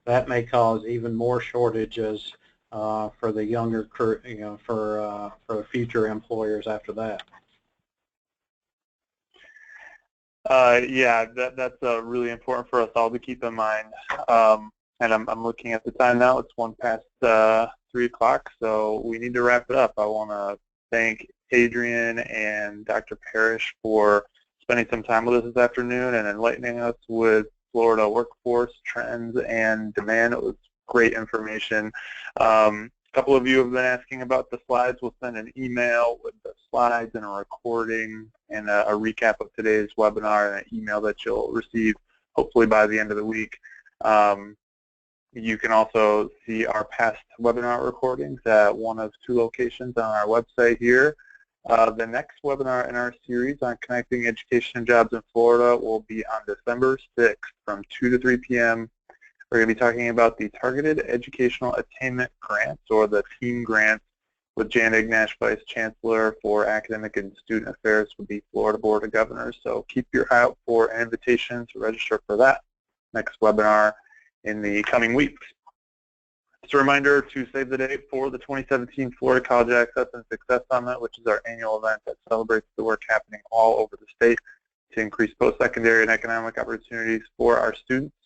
that may cause even more shortages for the younger crew, for future employers after that. Yeah, that's really important for us all to keep in mind. And I'm looking at the time now. It's 1 past 3 o'clock, so we need to wrap it up. I want to thank Adrian and Dr. Parrish for spending some time with us this afternoon and enlightening us with Florida workforce trends and demand. It was great information. A couple of you have been asking about the slides. We'll send an email with the slides and a recording and a recap of today's webinar and an email that you'll receive hopefully by the end of the week. You can also see our past webinar recordings at one of 2 locations on our website here. The next webinar in our series on connecting education and jobs in Florida will be on December 6th from 2 to 3 p.m. We're going to be talking about the Targeted Educational Attainment Grants, or the TEAM grants, with Jan Ignash, Vice Chancellor for Academic and Student Affairs with the Florida Board of Governors. So keep your eye out for an invitation to register for that next webinar in the coming weeks. Just a reminder to save the date for the 2017 Florida College Access and Success Summit, which is our annual event that celebrates the work happening all over the state to increase post-secondary and economic opportunities for our students.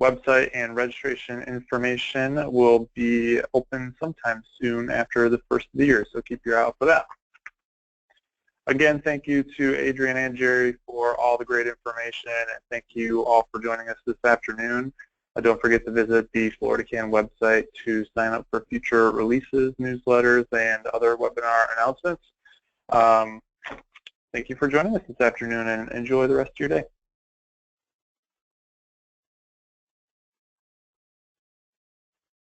Website and registration information will be open sometime soon after the first of the year, so keep your eye out for that. Again, thank you to Adrian and Jerry for all the great information, and thank you all for joining us this afternoon. Don't forget to visit the Florida Can website to sign up for future releases, newsletters, and other webinar announcements. Thank you for joining us this afternoon, and enjoy the rest of your day.